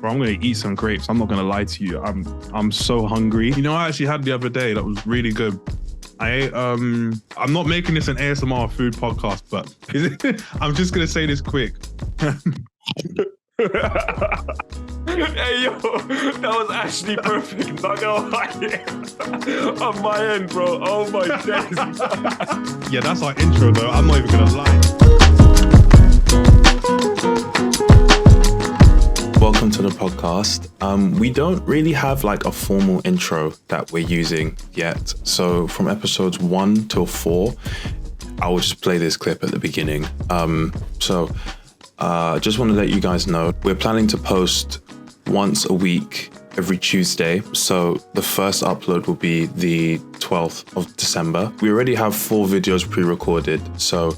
Bro, I'm gonna eat some grapes. I'm not gonna lie to you. I'm so hungry. You know, I actually had the other day that was really good. I ate, I'm not making this an ASMR food podcast, but I'm just gonna say this quick. Hey yo, that was actually perfect. Not gonna lie. On my end, bro. Oh my days. Yeah, that's our intro though. I'm not even gonna lie. Welcome to the podcast. We don't really have like a formal intro that we're using yet. So from episodes 1 till 4, I will just play this clip at the beginning. Just want to let you guys know, we're planning to post once a week, every Tuesday. So the first upload will be the 12th of December. We already have 4 videos pre-recorded. So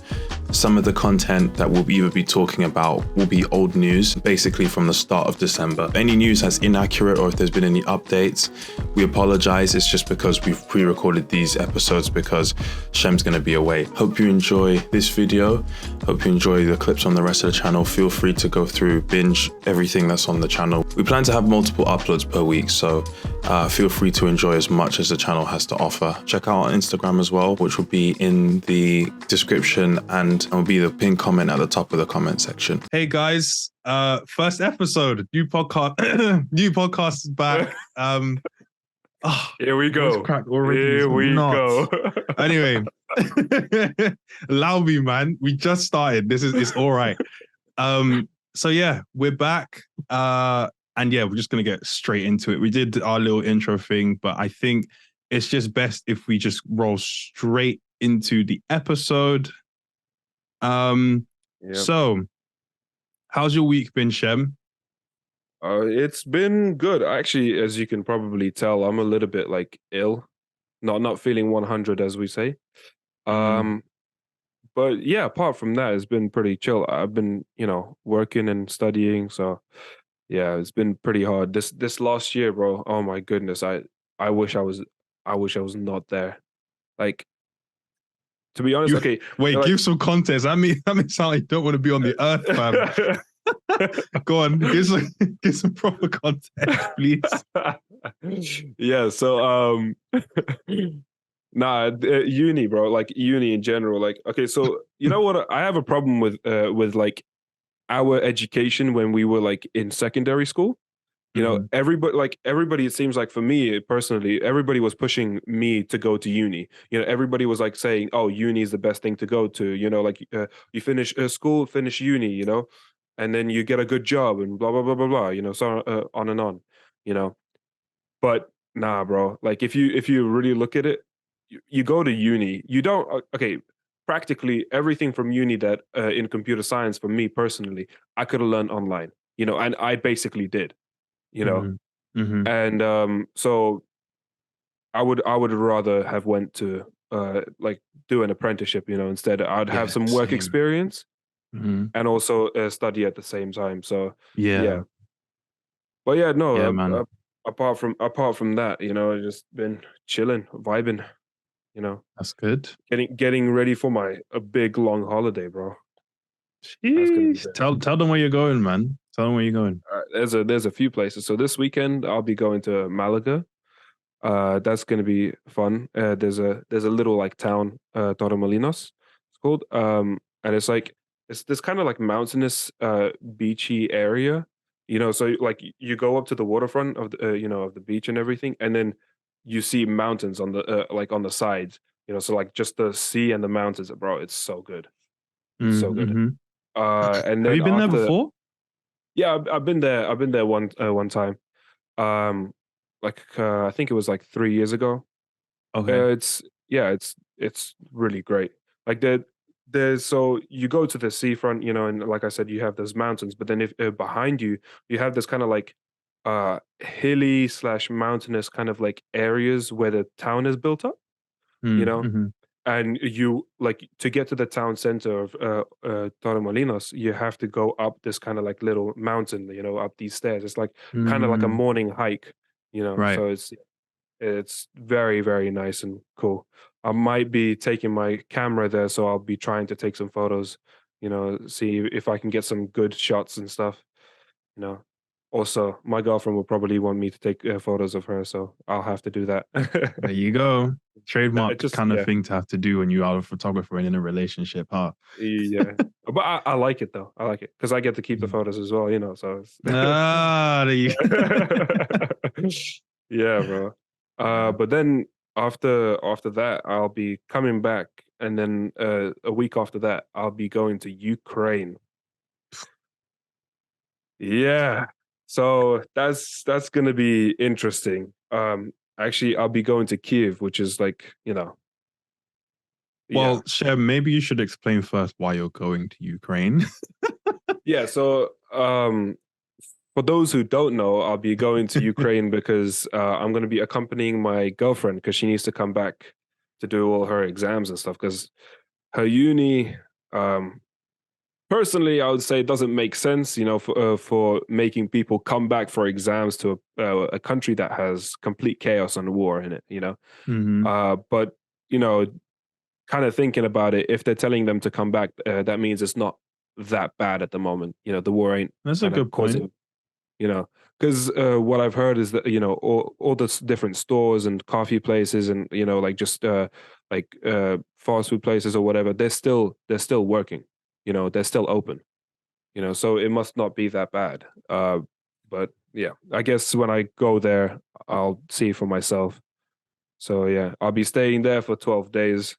some of the content that we'll either be talking about will be old news, basically from the start of December. Any news that's inaccurate or if there's been any updates, we apologize. It's just because we've pre-recorded these episodes because Shem's going to be away. Hope you enjoy this video. Hope you enjoy the clips on the rest of the channel. Feel free to go through, binge everything that's on the channel. We plan to have multiple uploads per week, so feel free to enjoy as much as the channel has to offer. Check out our Instagram as well, which will be in the description and will be the pinned comment at the top of the comment section. Hey guys, first episode, new podcast, new podcast is back. Here we go. Here we go. Anyway, allow me, man. We just started. It's all right. So yeah, we're back. And yeah, we're just gonna get straight into it. We did our little intro thing, but I think it's just best if we just roll straight into the episode. So how's your week been, Shem? It's been good. Actually, as you can probably tell, I'm a little bit like ill. Not feeling 100, as we say. But yeah, apart from that, it's been pretty chill. I've been, working and studying, so yeah, it's been pretty hard. This last year, bro. Oh my goodness, I wish I was not there. Like, to be honest, okay. Wait, give some context. I mean, sound like you don't want to be on the earth, fam. Go on, give some proper context, please. Yeah, so uni, bro, like uni in general. Like, okay, so you know what? I have a problem with like our education when we were like in secondary school. Everybody, it seems like for me personally, everybody was pushing me to go to uni. Everybody was like saying, oh, uni is the best thing to go to, you finish school, finish uni, and then you get a good job and blah, blah, blah, blah, blah, so on and on, but nah, bro, like if you really look at it, you go to uni, you don't, okay, practically everything from uni that in computer science, for me personally, I could have learned online, and I basically did. And so I would rather have went to like do an apprenticeship, instead. I'd have some work experience and also study at the same time. So yeah. But yeah, no, man. apart from that, I've just been chilling, vibing, That's good. Getting ready for a big long holiday, bro. Jeez. Tell them where you're going, man. Tell them where you're going. There's a few places. So this weekend I'll be going to Malaga. That's gonna be fun. There's a little like town, Torremolinos, it's called. And it's like it's this kind of like mountainous, beachy area. So like you go up to the waterfront of the of the beach and everything, and then you see mountains on the like on the sides. So like just the sea and the mountains, bro. It's so good. It's so good. And then have you been there before? Yeah, I've been there. I've been there one time. I think it was like 3 years ago. Okay. It's really great. Like there's so you go to the seafront, and like I said, you have those mountains, but then if behind you, you have this kind of like hilly / mountainous kind of like areas where the town is built up, and you like to get to the town center of Torremolinos, you have to go up this kind of like little mountain, up these stairs. It's like kind of like a morning hike, Right. So it's very, very nice and cool. I might be taking my camera there, so I'll be trying to take some photos, see if I can get some good shots and stuff, Also, my girlfriend will probably want me to take photos of her, so I'll have to do that. There you go. Trademark Just kind of yeah, thing to have to do when you are a photographer and in a relationship, huh? yeah. But I like it though. I like it because I get to keep the photos as well. So There you yeah, bro. But then after that, I'll be coming back, and then a week after that, I'll be going to Ukraine. Yeah. So that's gonna be interesting. Actually, I'll be going to Kiev, which is like, yeah. Well, Shem, maybe you should explain first why you're going to Ukraine. Yeah, so for those who don't know, I'll be going to Ukraine because I'm going to be accompanying my girlfriend because she needs to come back to do all her exams and stuff. Because her uni, personally, I would say it doesn't make sense, for making people come back for exams to a country that has complete chaos and war in it. But kind of thinking about it, if they're telling them to come back, that means it's not that bad at the moment. The war ain't. That's a good point. Because what I've heard is that all the different stores and coffee places and like just fast food places or whatever, they're still working. They're still open. So it must not be that bad. But yeah, I guess when I go there, I'll see for myself. So yeah, I'll be staying there for 12 days,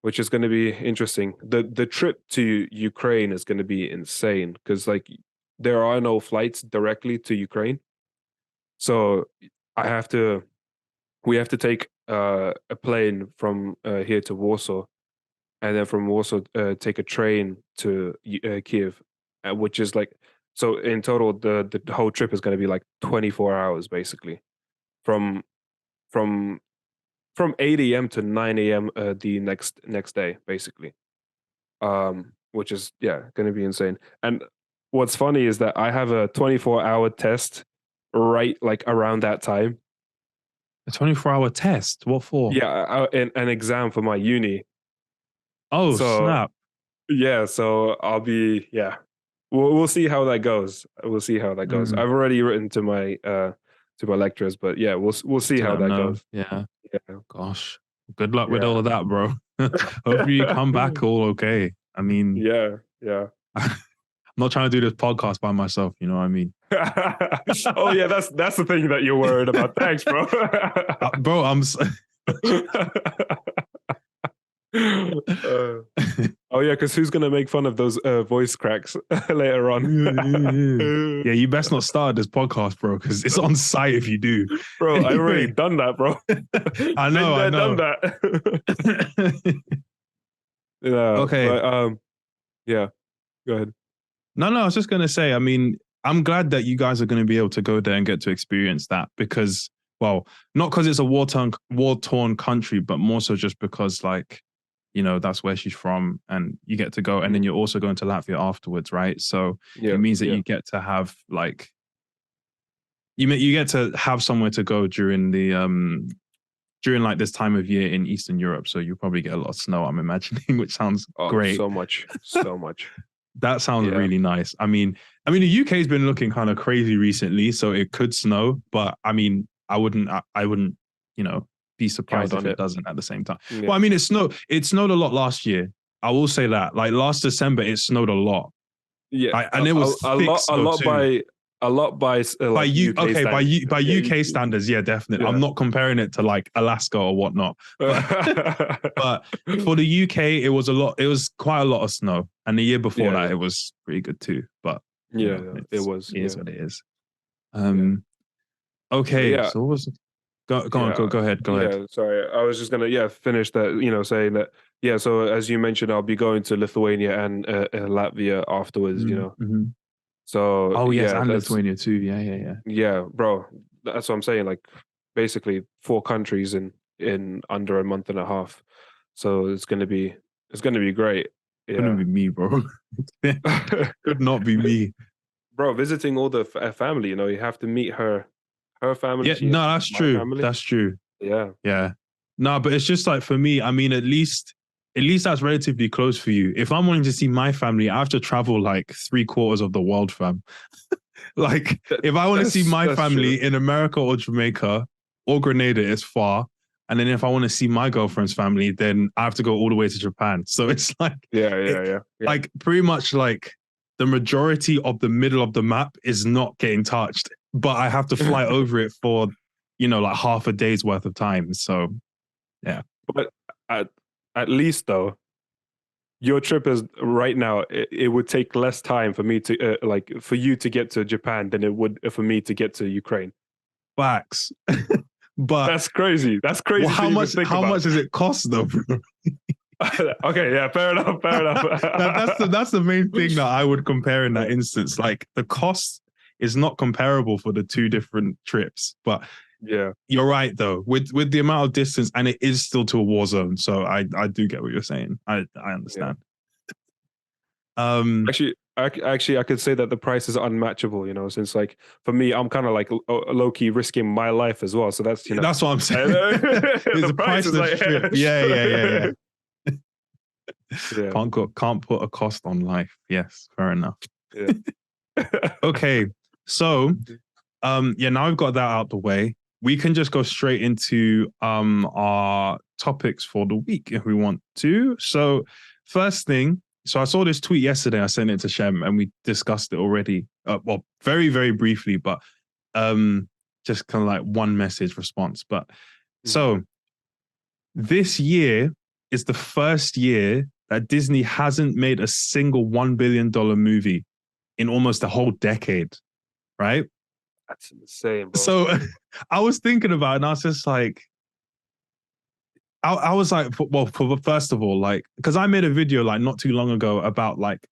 which is going to be interesting. The trip to Ukraine is going to be insane because like there are no flights directly to Ukraine. So we have to take a plane from here to Warsaw, and then from Warsaw take a train to Kiev, which is like, so in total the whole trip is going to be like 24 hours basically from from 8 a.m. to 9 a.m. The next day basically. Which is going to be insane. And what's funny is that I have a 24-hour test right like around that time. A 24-hour test? What for? Yeah, an exam for my uni. Oh, snap. Yeah, so I'll be We'll see how that goes. We'll see how that goes. I've already written to my lecturers, but yeah, we'll see how that goes. Yeah. Yeah. Gosh. Good luck with all of that, bro. Hopefully you come back all okay. I mean, yeah. I'm not trying to do this podcast by myself, you know what I mean? Oh yeah, that's the thing that you're worried about. Thanks, bro. Bro, oh yeah, because who's gonna make fun of those voice cracks later on? Yeah, you best not start this podcast, bro, because it's on site if you do. Bro, I've already done that, bro. I know. Done that. Yeah. Okay. But, yeah. Go ahead. No, I was just gonna say, I mean, I'm glad that you guys are going to be able to go there and get to experience that because, well, not because it's a war-torn country, but more so just because, like, that's where she's from and you get to go. And then you're also going to Latvia afterwards, right? So it means that you get to have, like, you get to have somewhere to go during like this time of year in Eastern Europe. So you probably get a lot of snow, I'm imagining, which sounds great. So much. That sounds really nice. I mean, the UK's been looking kind of crazy recently, so it could snow. But I mean, I wouldn't, be surprised if it doesn't at the same time. Yeah. Well, I mean, it snowed a lot last year. I will say that. Like last December, it snowed a lot. Yeah, and it was a lot by UK standards. Yeah, definitely. Yeah. I'm not comparing it to like Alaska or whatnot. But for the UK, it was a lot. It was quite a lot of snow, and the year before that, it was pretty good too. But it was. It is what it is. Okay, so what was it? Go ahead. Yeah, sorry. I was just gonna finish that. Saying that. Yeah. So as you mentioned, I'll be going to Lithuania and Latvia afterwards. Mm-hmm. So and Lithuania too. Yeah. Yeah, bro. That's what I'm saying. Like basically 4 countries in under a month and a half. So it's gonna be great. Yeah. Couldn't be me, bro. Could not be me, bro. Visiting all the family. You have to meet her family. Yeah, no, that's true. Family. That's true. Yeah. No, but it's just like for me, I mean, at least that's relatively close for you. If I'm wanting to see my family, I have to travel like 3/4 of the world, fam. Like, if I want to see my family in America or Jamaica or Grenada, it's far. And then if I want to see my girlfriend's family, then I have to go all the way to Japan. So it's like, yeah. Like pretty much like the majority of the middle of the map is not getting touched, but I have to fly over it for, like half a day's worth of time. So, yeah. But at least though, your trip is right now. It would take less time for me to for you to get to Japan than it would for me to get to Ukraine. Facts. But that's crazy. That's crazy. Well, how much does it cost though, bro? Okay, yeah, fair enough. That's the main thing that I would compare in that instance. Like the cost is not comparable for the two different trips. But yeah, you're right though. With the amount of distance, and it is still to a war zone. So I do get what you're saying. I understand. Yeah. Actually, I could say that the price is unmatchable, since like for me, I'm kind of like low key risking my life as well. So that's that's what I'm saying. The price is like trip. Yeah. Can't put a cost on life. Yes, fair enough. Yeah. Okay, so now we've got that out the way. We can just go straight into our topics for the week if we want to. So first thing. So I saw this tweet yesterday. I sent it to Shem and we discussed it already. Well, very, very briefly, but just kind of like one message response. But so this year is the first year that Disney hasn't made a single $1 billion movie in almost a whole decade, right? That's insane, bro. So I was thinking about it and I was just like, I was like, first of all, like, because I made a video like not too long ago about like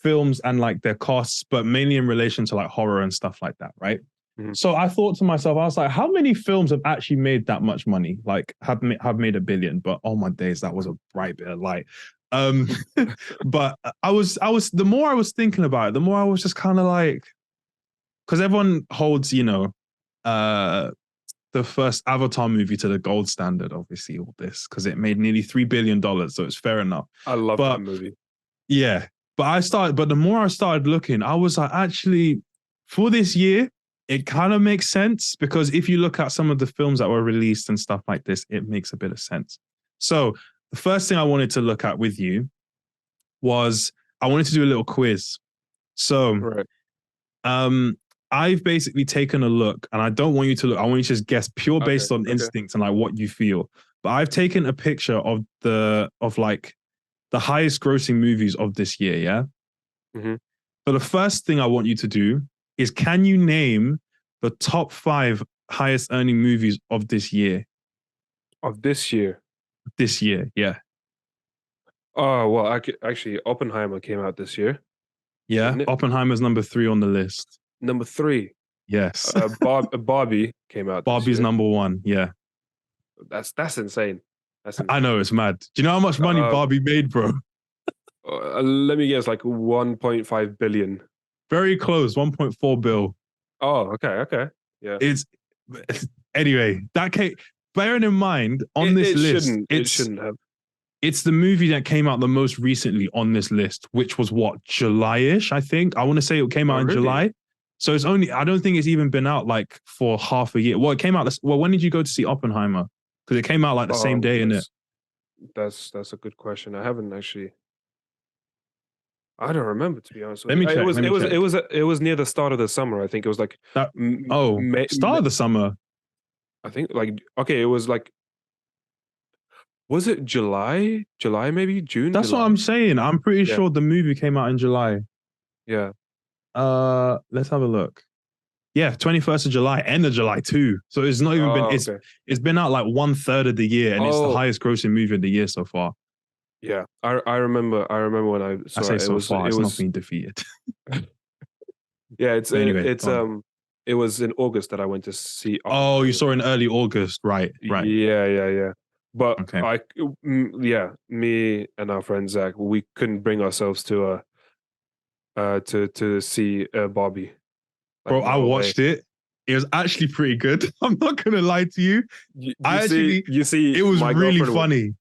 films and like their costs, but mainly in relation to like horror and stuff like that, right? Mm-hmm. So I thought to myself, I was like, how many films have actually made that much money? Like have made $1 billion? But oh my days, that was a bright bit of light. But I was the more I was thinking about it, the more I was just kind of like, because everyone holds, the first Avatar movie to the gold standard, obviously, all this, because it made nearly $3 billion, so it's fair enough. I love that movie. Yeah. But the more I started looking, I was like, actually, for this year, it kind of makes sense, because if you look at some of the films that were released and stuff like this, it makes a bit of sense. So the first thing I wanted to look at with you was I wanted to do a little quiz. So I've basically taken a look, and I don't want you to look. I want you to just guess pure based on instinct and like what you feel. But I've taken a picture of the highest grossing movies of this year. Yeah. Mm-hmm. So the first thing I want you to do is, can you name the top 5 highest earning movies of this year? Of this year. This year, yeah. Oh well, actually, Oppenheimer came out this year. Yeah, Oppenheimer's number 3 on the list. Number 3. Yes. Barbie came out. Barbie's number 1. Yeah. That's insane. I know, it's mad. Do you know how much money Barbie made, bro? Let me guess, like 1.5 billion. Very close, 1.4 bill. Oh, okay. Yeah. Anyway, that came. Bearing in mind on this list, it shouldn't have. It's the movie that came out the most recently on this list, which was what, July-ish, I think. I want to say it came out in July. So it's only, I don't think it's even been out like for half a year. Well, it came out, when did you go to see Oppenheimer? Because it came out like the same day, innit? That's a good question. I haven't actually. I don't remember, to be honest with you. Let me check. It was near the start of the summer. I think it was like start of the summer. I think it was like, was it July? July maybe? June? That's July? what I'm saying. I'm pretty sure the movie came out in July. Yeah. Let's have a look. Yeah, 21st of July, end of July too. So it's not even been. It's been out like 1/3 of the year, and it's the highest grossing movie of the year so far. Yeah, I remember when I saw it. So far, it's not been defeated. Yeah, it was in August that I went to see. Oh, you saw in early August, right? Yeah. But me and our friend Zach, we couldn't bring ourselves to see Barbie. Bro, I watched it. It was actually pretty good. I'm not gonna lie to you. You see, it was really funny.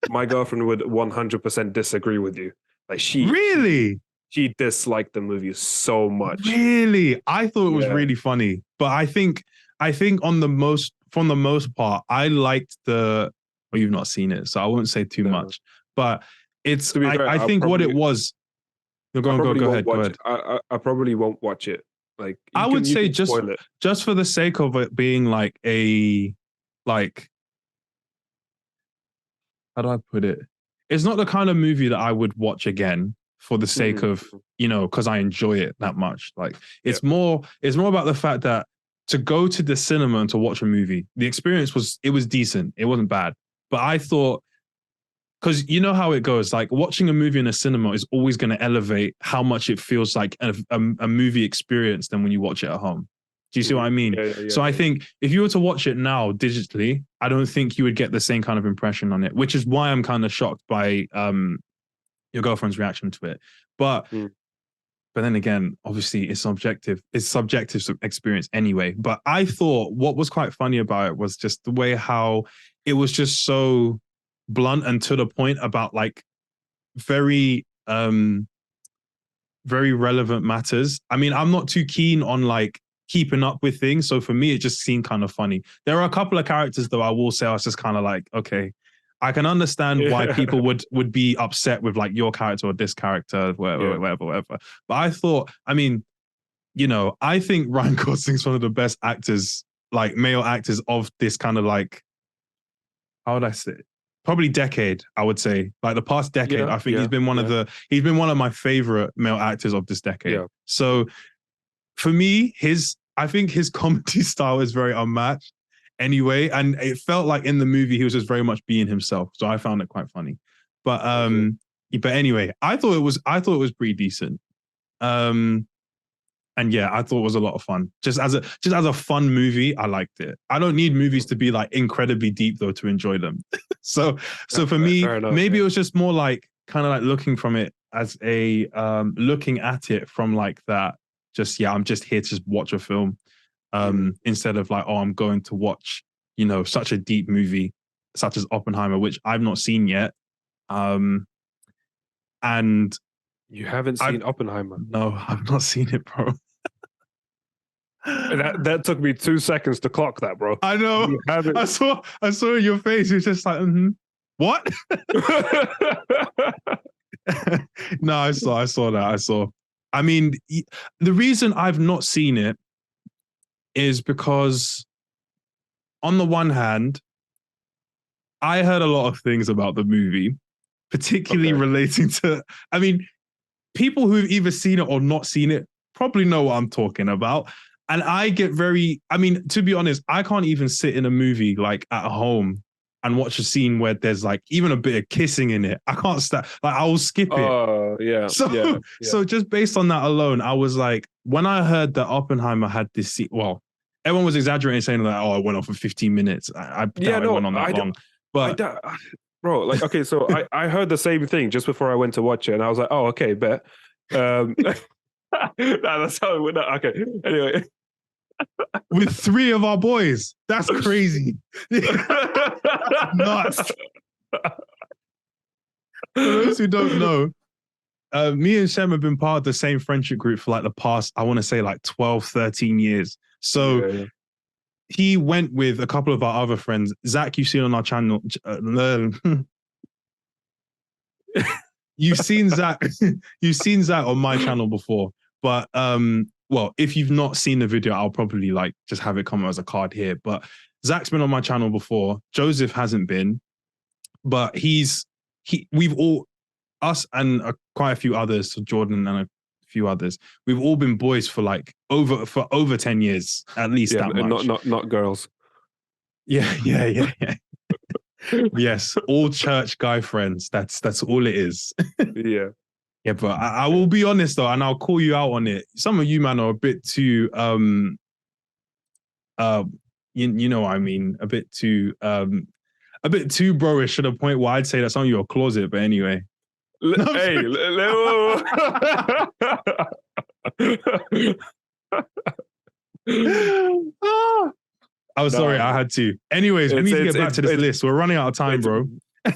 My girlfriend would 100% disagree with you. Like really? he disliked the movie so much. Really? I thought it was Yeah. really funny. But I think from the most part, I liked well, you've not seen it, so I won't say too No. much. But it's To be fair, I think what it was. No, go ahead. I probably won't watch it. Like I would say spoil it. just for the sake of it being like how do I put it? It's not the kind of movie that I would watch again for the sake of, because I enjoy it that much. Like it's more about the fact that to go to the cinema and to watch a movie, the experience was decent. It wasn't bad. But I thought, because you know how it goes, like watching a movie in a cinema is always going to elevate how much it feels like a movie experience than when you watch it at home. Do you see what I mean? So I think if you were to watch it now digitally, I don't think you would get the same kind of impression on it, which is why I'm kind of shocked by your girlfriend's reaction to it. But then again, obviously it's subjective. It's subjective experience anyway. But I thought what was quite funny about it was just the way how it was just so blunt and to the point about like very relevant matters. I mean, I'm not too keen on like keeping up with things, so for me it just seemed kind of funny. There are a couple of characters though I will say I was just kind of like, okay, I can understand why people would be upset with like your character or this character, whatever. But I thought, I mean, I think Ryan Gosling's one of the best actors, like male actors of this kind of like, how would I say it? Probably decade, I would say. Like the past decade, I think he's been one of my favorite male actors of this decade. Yeah. So for me, I think his comedy style is very unmatched anyway. And it felt like in the movie, he was just very much being himself. So I found it quite funny. But but anyway, I thought it was pretty decent. And yeah, I thought it was a lot of fun. Just as a fun movie, I liked it. I don't need movies to be like incredibly deep though to enjoy them. So for me, maybe it was just more like kind of like looking from it as a looking at it from like that. Just I'm just here to just watch a film instead of like, oh, I'm going to watch such a deep movie such as Oppenheimer, which I've not seen yet. And you haven't seen Oppenheimer? No, I've not seen it, bro. That took me 2 seconds to clock that, bro. I know. I saw your face. It was just like, what? No, I saw that. I mean, the reason I've not seen it is because, on the one hand, I heard a lot of things about the movie, particularly relating to, I mean, people who've either seen it or not seen it probably know what I'm talking about. And I get to be honest, I can't even sit in a movie like at home and watch a scene where there's like even a bit of kissing in it. I can't stand, like I will skip it. Oh, yeah. So just based on that alone, I was like, when I heard that Oppenheimer had this scene, well, everyone was exaggerating saying that, oh, it went on for 15 minutes. I doubt it went on that long. But bro, like, okay, so I heard the same thing just before I went to watch it, and I was like, oh, okay, bet. That's how it went. Okay, anyway. With 3 of our boys. That's crazy. That's nuts. For those who don't know, me and Shem have been part of the same friendship group for like the past, I want to say like 12, 13 years. So he went with a couple of our other friends. Zach, you've seen on our channel. You've seen Zach on my channel before. But well, if you've not seen the video, I'll probably like just have it come as a card here. But Zach's been on my channel before. Joseph hasn't been, but we've all, us and quite a few others, so Jordan and a few others, we've all been boys for over 10 years, at least that much. Not girls. Yeah. Yes, all church guy friends. That's all it is. Yeah. Yeah, but I will be honest though, and I'll call you out on it. Some of you, man, are a bit too you know what I mean, a bit too bro-ish to the point where I'd say that some of you are closet, but anyway. Hey, I'm sorry, I had to. Anyways, we need to get back to this list. We're running out of time, bro.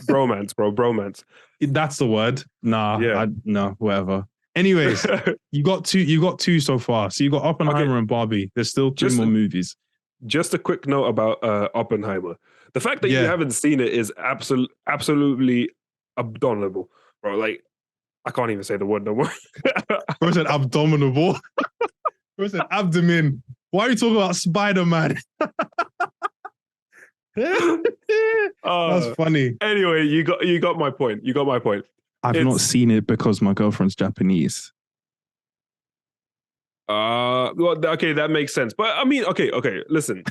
Bromance, bro. Bromance. That's the word. Nah, yeah. No, whatever. Anyways, you got two so far. So you got Oppenheimer and Barbie. There's still two more movies. Just a quick note about Oppenheimer. The fact that you haven't seen it is absolutely abominable, bro. Like, I can't even say the word no more. Bro said abdominable. Bro said abdomen. Why are you talking about Spider-Man? That's funny. Anyway, you got my point. You got my point. I've not seen it because my girlfriend's Japanese. Well, okay, that makes sense. But I mean, okay, listen.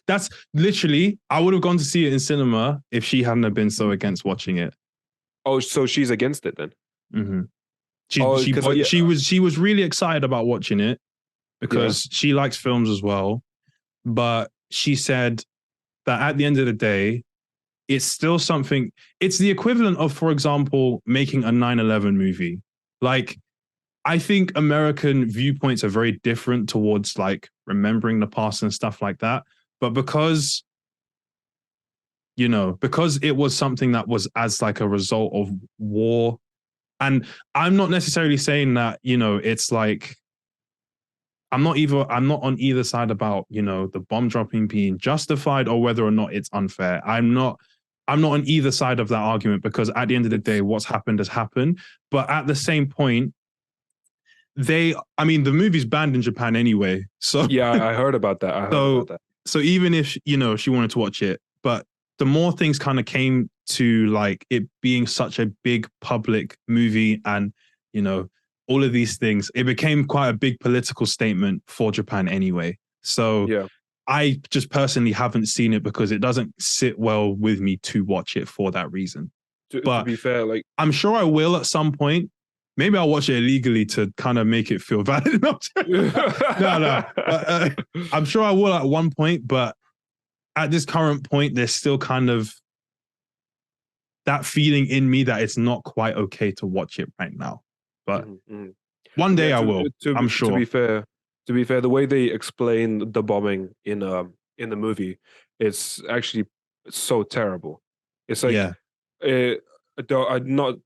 That's literally, I would have gone to see it in cinema if she hadn't have been so against watching it. Oh, so she's against it then? Mm-hmm. She was really excited about watching it because she likes films as well. But she said that at the end of the day, it's still something, it's the equivalent of, for example, making a 9/11 movie. Like, I think American viewpoints are very different towards like remembering the past and stuff like that. But because it was something that was as like a result of war, and I'm not necessarily saying that, it's like, I'm not on either side about, the bomb dropping being justified or whether or not it's unfair. I'm not on either side of that argument because at the end of the day, what's happened has happened. But at the same point, the movie's banned in Japan anyway. So yeah, I heard about that. So even if, she wanted to watch it, but the more things kind of came to like it being such a big public movie and, all of these things, it became quite a big political statement for Japan anyway. So yeah. I just personally haven't seen it because it doesn't sit well with me to watch it for that reason. To be fair, like, I'm sure I will at some point. Maybe I'll watch it illegally to kind of make it feel valid enough. No. I'm sure I will at one point, but at this current point, there's still kind of that feeling in me that it's not quite okay to watch it right now. But one day I will. I'm sure. To be fair, the way they explain the bombing in the movie, it's actually so terrible. It's like, not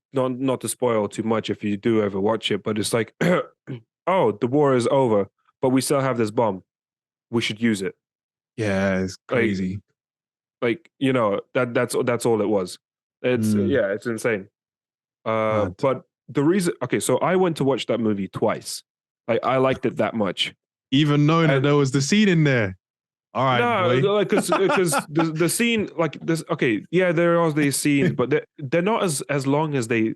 to spoil too much if you do ever watch it, but it's like, oh, the war is over, but we still have this bomb. We should use it. Yeah, it's crazy. Like that's all it was. It's it's insane. But the reason, so I went to watch that movie twice. Like, I liked it that much, even knowing that there was the scene in there. All right, no, because the scene, like this. Okay, yeah, there are these scenes, but they're not as long as they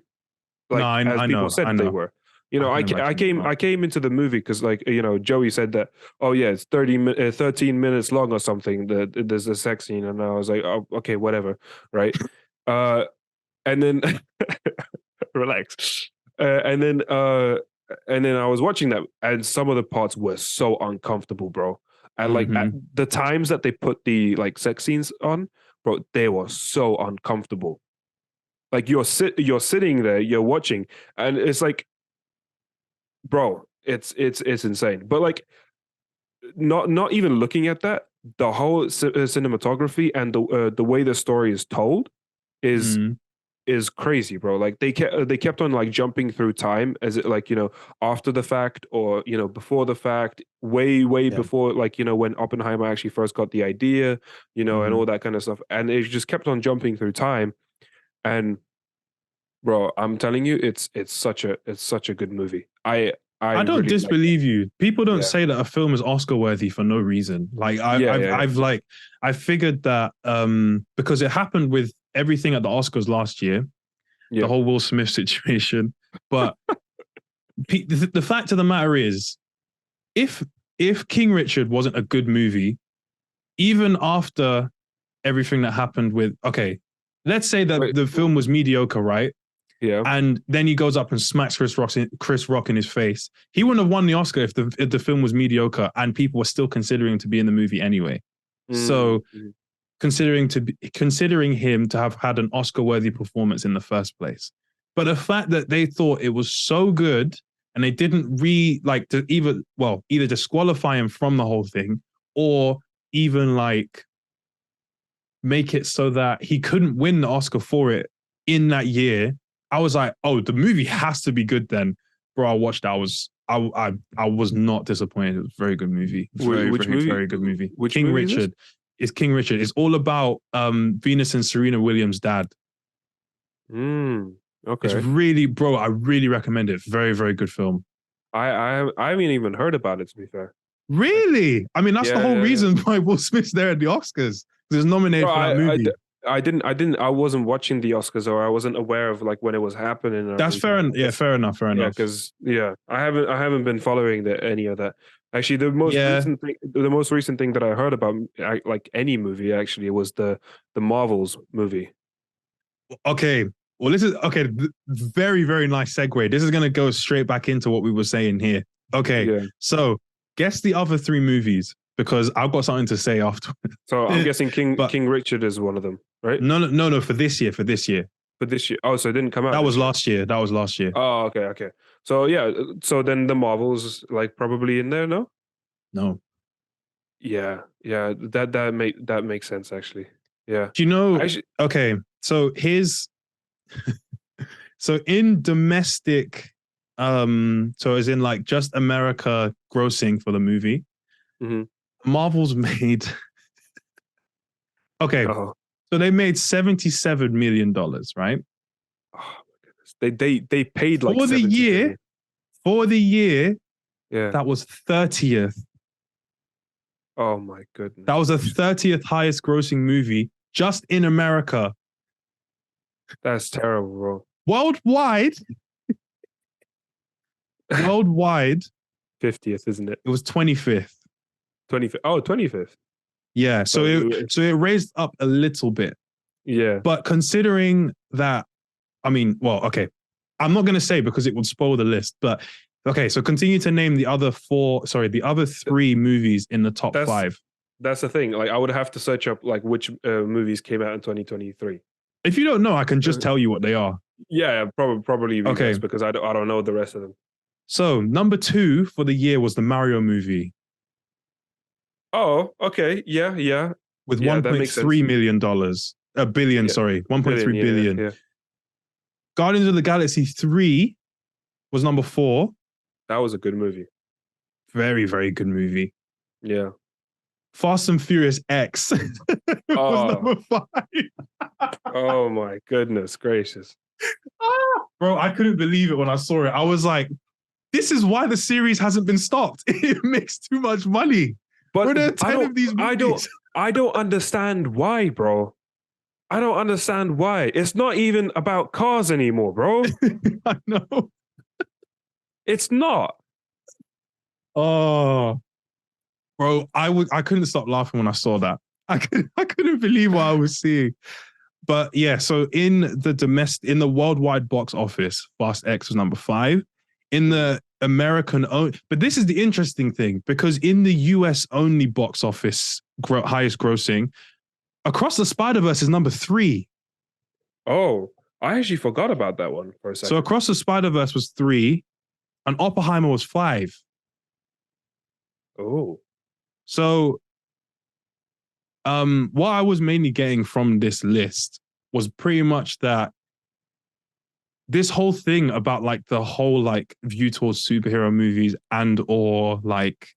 as people said they were. I came into the movie because, like, Joey said that, oh yeah, it's 13 minutes long or something. There's a sex scene, and I was like, oh, okay, whatever, right? And then relax, and then I was watching that, and some of the parts were so uncomfortable, bro. And like at the times that they put the like sex scenes on, bro, they were so uncomfortable. Like you're sitting there, you're watching, and it's like, bro, it's insane. But like, not even looking at that, the whole cinematography and the way the story is told is crazy, bro. Like they kept on like jumping through time, as it like, after the fact or before the fact, way before, like, when Oppenheimer actually first got the idea, and all that kind of stuff, and it just kept on jumping through time. And bro, I'm telling you, it's such a good movie. I don't really disbelieve you. People don't say that a film is Oscar worthy for no reason. Like I figured that because it happened with everything at the Oscars last year, the whole Will Smith situation. But the fact of the matter is, if King Richard wasn't a good movie, even after everything that happened with, let's say that the film was mediocre, right? Yeah. And then he goes up and smacks Chris Rock in his face. He wouldn't have won the Oscar if the film was mediocre and people were still considering to be in the movie anyway. So considering him to have had an Oscar-worthy performance in the first place. But the fact that they thought it was so good and they didn't either disqualify him from the whole thing or even like make it so that he couldn't win the Oscar for it in that year, I was like, oh, the movie has to be good then. bro, I watched that. I was not disappointed. It was a very good movie. Which movie? Very good movie. Which King movie is this? Richard. It's King Richard. It's all about Venus and Serena Williams' dad. Okay. It's really, bro, I really recommend it. Very, very good film. I haven't even heard about it, to be fair. Really? I mean, that's the whole Yeah. reason why Will Smith's there at the Oscars. He's nominated Bro, for that movie. I wasn't watching the Oscars, or I wasn't aware of like when it was happening. Or That's fair. anything. Yeah, fair enough. Fair Yeah, enough. because I haven't been following any of that. Actually, the most recent thing that I heard about, like any movie, actually, was the Marvels movie. Okay. Well, this is okay. Very, very nice segue. This is going to go straight back into what we were saying here. Okay. Yeah. So guess the other three movies because I've got something to say after. So I'm guessing King Richard is one of them, right? No. For this year. For this year. Oh, so it didn't come out. That was last year. Oh, okay. So yeah. So then the Marvels like probably in there, no? No. Yeah. That makes sense actually. Yeah. Do you know? Okay. So here's. So in domestic, so as in like just America grossing for the movie, Marvel's made. Okay, Uh-huh. so they made $77 million, right? Oh my goodness, they paid like for the 70 year. million. For the year, Yeah, that was 30th. Oh my goodness, That was the 30th highest grossing movie just in America. That's terrible, bro. Worldwide, 50th, isn't it? it was 25th. 25th. Oh, 25th. Yeah, so it raised up a little bit. Yeah. But considering that, I mean, well, okay, I'm not going to say because it would spoil the list, but okay, so continue to name the other three movies in the top five. That's the thing. Like, I would have to search up like which movies came out in 2023. If you don't know, I can just tell you what they are. Yeah, probably okay, because I don't know the rest of them. So number 2 for the year was the Mario movie. Oh, okay, yeah. With $1.3 million, billion, sorry, 1.3 billion. Yeah. Guardians of the Galaxy 3 was number 4. That was a good movie. Very, very good movie. Yeah. Fast and Furious X was number 5. Oh my goodness gracious. Bro, I couldn't believe it when I saw it. I was like, this is why the series hasn't been stopped. It makes too much money. But there are 10 of these movies. I don't understand why, bro. I don't understand why. It's not even about cars anymore, bro. I know. It's not. Oh, bro, I couldn't stop laughing when I saw that. I couldn't believe what I was seeing. But yeah, so in the worldwide box office, Fast X was number 5. In the American but this is the interesting thing, because in the US only box office highest grossing, Across the Spider-Verse is number 3. Oh, I actually forgot about that one for a second. So Across the Spider-Verse was 3 and Oppenheimer was 5. Oh. So what I was mainly getting from this list was pretty much that this whole thing about like the whole like view towards superhero movies and or like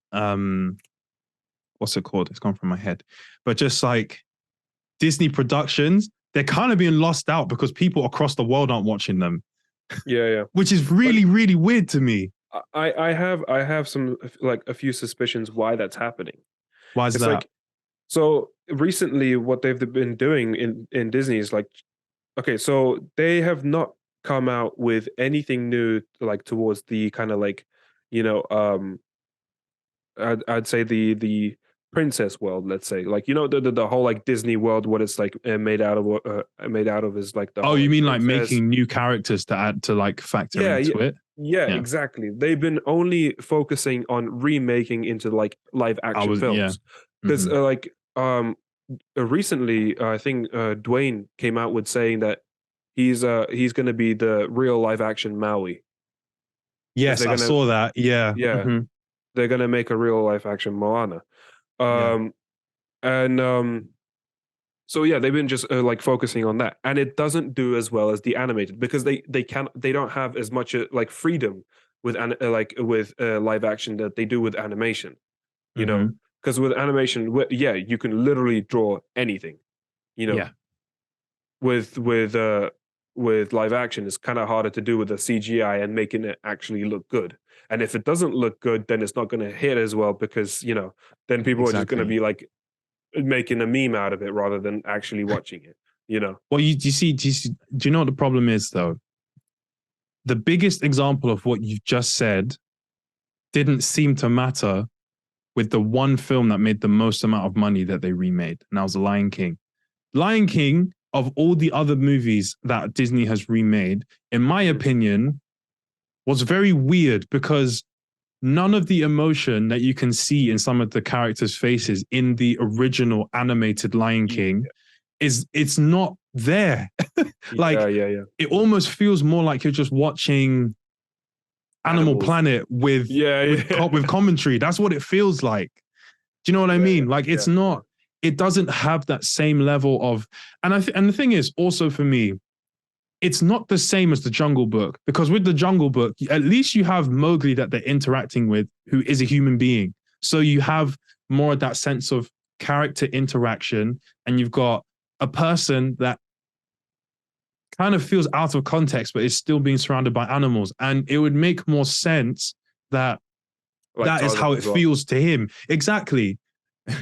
what's it called? It's gone from my head. But just like Disney productions, they're kind of being lost out because people across the world aren't watching them. Yeah. Which is really, really weird to me. I have some like a few suspicions why that's happening. Why is that? Like, so recently what they've been doing in Disney is like, okay, so they have not come out with anything new like towards the kind of like, I'd say the princess world, let's say, like, the whole like Disney world, what it's like made out of is like the oh, you mean like making new characters to add to like factor into it? Yeah, exactly. They've been only focusing on remaking into like live action films. Because recently I think Dwayne came out with saying that he's going to be the real live action Maui. Yes, I saw that. Yeah. They're going to make a real live action Moana. So yeah, they've been just like focusing on that, and it doesn't do as well as the animated because they don't have as much like freedom with live action that they do with animation. You know, Mhm. because with animation, you can literally draw anything. You know, Yeah. with live action, it's kind of harder to do with the CGI and making it actually look good. And if it doesn't look good, then it's not going to hit as well because then people are just going to Exactly. be like making a meme out of it rather than actually watching it. You know. Well, do you know what the problem is though? The biggest example of what you've just said didn't seem to matter with the one film that made the most amount of money that they remade, and that was The Lion King. Lion King, of all the other movies that Disney has remade, in my opinion, was very weird because none of the emotion that you can see in some of the characters' faces in the original animated Lion King it's not there. Like Yeah. it almost feels more like you're just watching Animal Animals. Planet with commentary. That's what it feels like. Do you know what I mean? Like it's not. It doesn't have that same level of. And and the thing is, also for me, it's not the same as the Jungle Book because with the Jungle Book, at least you have Mowgli that they're interacting with, who is a human being. So you have more of that sense of character interaction, and you've got a person that kind of feels out of context, but is still being surrounded by animals. And it would make more sense that Like that is Tarzan how it as well. feels to him. Exactly.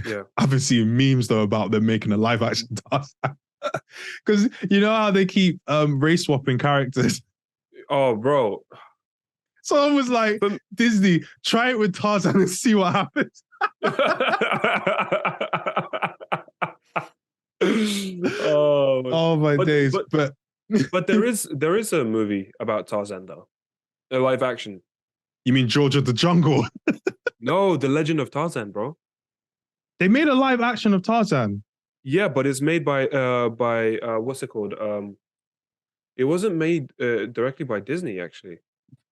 Yeah. I've been seeing memes though about them making a live action Tarzan. Because you know how they keep race swapping characters. Oh, bro. Someone was like, Disney, try it with Tarzan and see what happens. Oh my days. But there is a movie about Tarzan though. A live action. You mean George of the Jungle? No, The Legend of Tarzan, bro. They made a live action of Tarzan. Yeah, but it's made by what's it called? It wasn't made directly by Disney actually.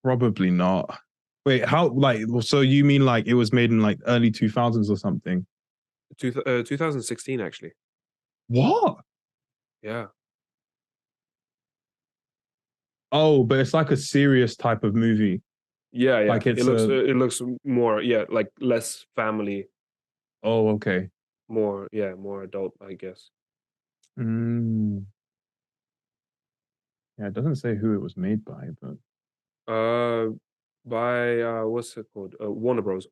Probably not. Wait, how like so you mean like it was made in like early 2000s or something? 2016 actually. What? Yeah. Oh, but it's like a serious type of movie. Yeah. Like it looks more like less family. Oh, okay. More adult, I guess. Mm. Yeah, it doesn't say who it was made by, but by what's it called? Warner Bros.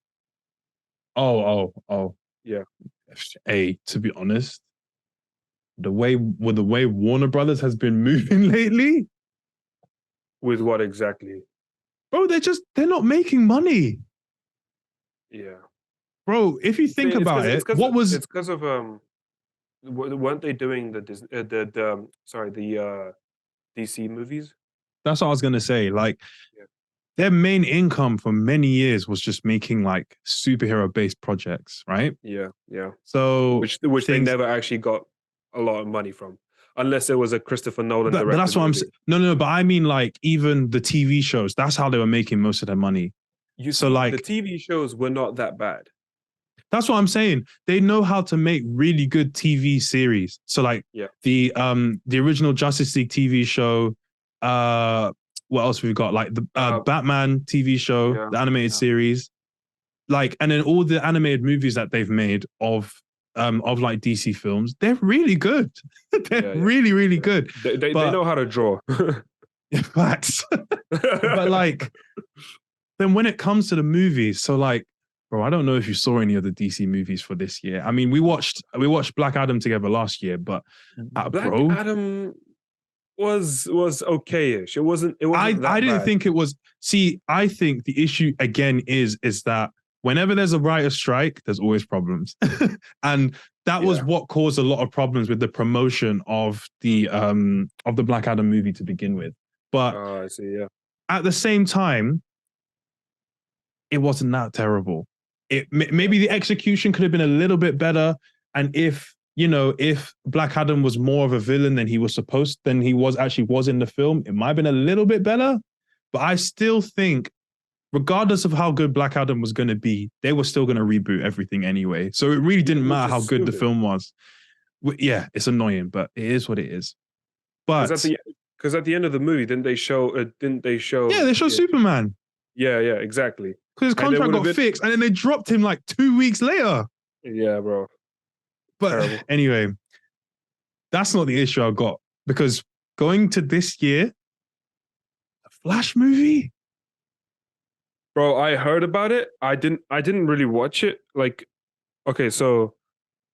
Oh. Yeah. Hey, to be honest, the way Warner Brothers has been moving lately, With what exactly? bro, they're not making money. Yeah. Bro, if you think about it, what was it's because of weren't they doing the DC movies? that's what I was gonna say. Like Yeah. their main income for many years was just making like superhero based projects, right? Yeah. So Which they never actually got a lot of money from, unless it was a Christopher Nolan but directed that's what I'm movie. saying. No, but I mean like even the TV shows, that's how they were making most of their money. So like the TV shows were not that bad. That's what I'm saying. They know how to make really good TV series. So like the original Justice League TV show, what else we've got? Like the Batman TV show, the animated series. Like, and then all the animated movies that they've made of like DC films, they're really good. They're really, really good. They know how to draw. Facts. But like, then when it comes to the movies, so like, bro, I don't know if you saw any of the DC movies for this year. I mean, we watched Black Adam together last year, but Black Adam was okay-ish. It wasn't that I didn't bad. think it was. See, I think the issue again is that whenever there's a writer's strike, there's always problems. And that was what caused a lot of problems with the promotion of the Black Adam movie to begin with. But I see, at the same time, it wasn't that terrible. Maybe the execution could have been a little bit better. And if Black Adam was more of a villain than he was actually in the film, it might have been a little bit better. But I still think, regardless of how good Black Adam was going to be, they were still going to reboot everything anyway. So it really didn't matter how good the film was. Yeah, it's annoying, but it is what it is. But because at the end of the movie, didn't they show? Yeah, they show Superman. Yeah, exactly. Because his contract got fixed, and then they dropped him like 2 weeks later. Yeah, bro. But Terrible. anyway, that's not the issue I got, because going to this year, a Flash movie. Bro, I heard about it. I didn't really watch it. Like, okay, so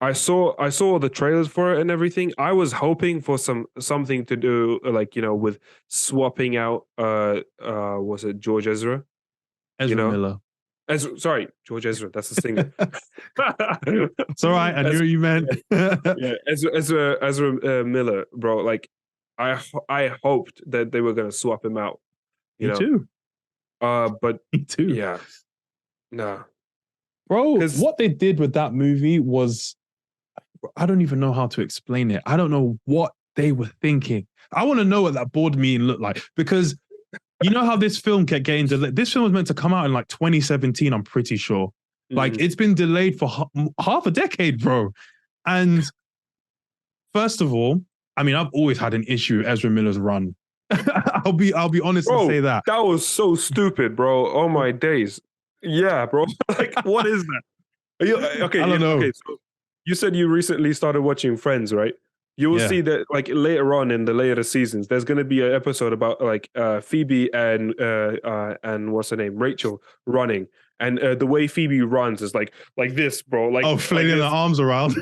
I saw the trailers for it and everything. I was hoping for something to do like, with swapping out was it George Ezra? Ezra Miller. Sorry, George Ezra, that's the singer. It's all right, I knew what you meant. Yeah, Ezra Miller, bro. Like, I hoped that they were gonna swap him out. Me too. But Me too. Yeah, nah, bro. What they did with that movie was, I don't even know how to explain it. I don't know what they were thinking. I want to know what that board meeting looked like, because you know how this film kept getting delayed. This film was meant to come out in like 2017, I'm pretty sure. Like, it's been delayed for half a decade, bro. And first of all, I mean, I've always had an issue with Ezra Miller's run. I'll be honest and say that. That was so stupid, bro. Oh my days. Yeah, bro. Like, what is that? Okay, I don't know. Okay, so you said you recently started watching Friends, right? You will see that, like, later on in the later seasons, there's going to be an episode about like Phoebe and what's her name, Rachel, running, and the way Phoebe runs is like this, bro. Like, flailing the arms around,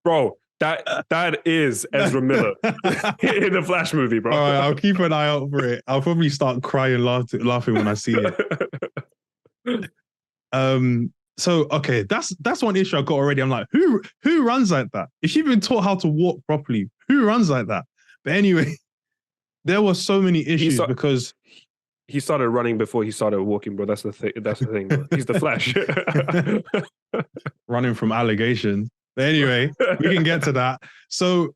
bro. That is Ezra Miller in the Flash movie, bro. All right, I'll keep an eye out for it. I'll probably start crying, laughing when I see it. So okay, that's one issue I got already. I'm like, who runs like that? If you've been taught how to walk properly, who runs like that? But anyway, there were so many issues because he started running before he started walking, bro. That's the thing. That's the thing. Bro. He's the Flash. Running from allegations. But anyway, we can get to that. So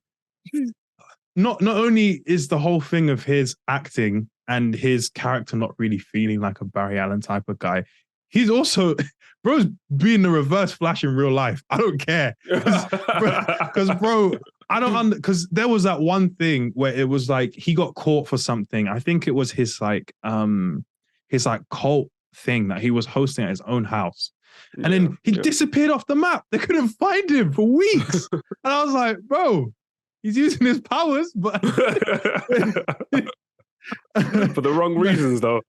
not only is the whole thing of his acting and his character not really feeling like a Barry Allen type of guy, he's also, bro's being the reverse Flash in real life. I don't care. Because bro, because there was that one thing where it was like he got caught for something. I think it was his cult thing that he was hosting at his own house. And then he disappeared off the map. They couldn't find him for weeks. And I was like, bro, he's using his powers, but for the wrong reasons, though.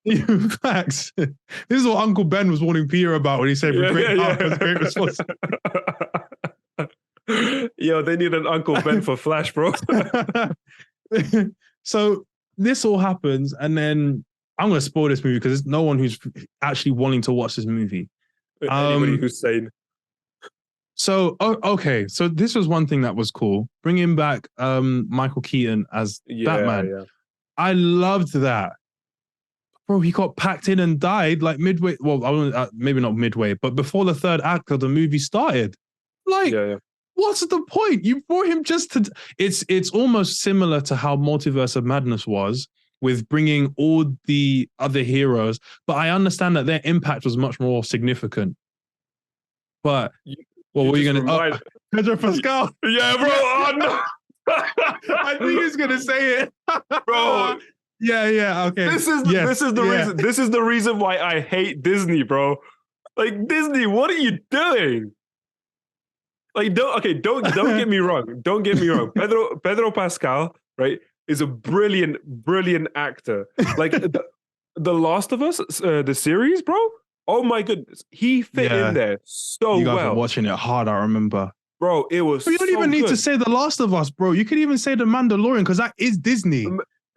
Facts. This is what Uncle Ben was warning Peter about when he said, with great power comes great responsibility. Yo, they need an Uncle Ben for Flash, bro. So this all happens, and then I'm going to spoil this movie because there's no one who's actually wanting to watch this movie. Anybody who's sane. So, okay. So this was one thing that was cool. Bringing back Michael Keaton as Batman. Yeah. I loved that. Bro, he got packed in and died like midway. Well, maybe not midway, but before the third act of the movie started. Like, what's the point? You brought him just to... It's almost similar to how Multiverse of Madness was, with bringing all the other heroes, but I understand that their impact was much more significant. But what were you going to... Pedro Pascal. Yeah, bro. Oh, no. I think he's going to say it. Bro. Yeah, okay. This is the reason. This is the reason why I hate Disney, bro. Like, Disney, what are you doing? Like, don't get me wrong. Don't get me wrong. Pedro Pascal, right, is a brilliant actor. Like the Last of Us, the series, bro. Oh my goodness, he fit in there so you guys well. Were watching it hard, I remember. Bro, it was. But you don't even need to say The Last of Us, bro. You could even say The Mandalorian, because that is Disney.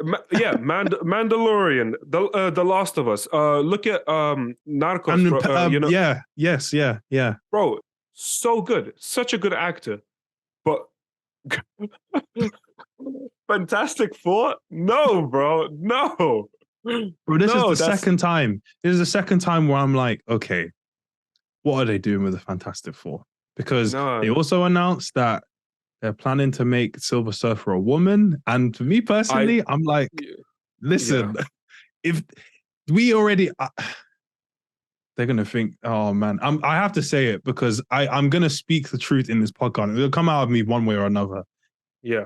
Mandalorian, the Last of Us. Look at Narcos, bro, you know. Yeah. Bro, so good, such a good actor, but. Fantastic Four? No, bro. No. Bro, this is the second time. This is the second time where I'm like, okay, what are they doing with the Fantastic Four? Because they also announced that they're planning to make Silver Surfer a woman. And for me personally, I'm like, listen, if we already... they're going to think, oh man, I have to say it because I'm going to speak the truth in this podcast. It'll come out of me one way or another. Yeah.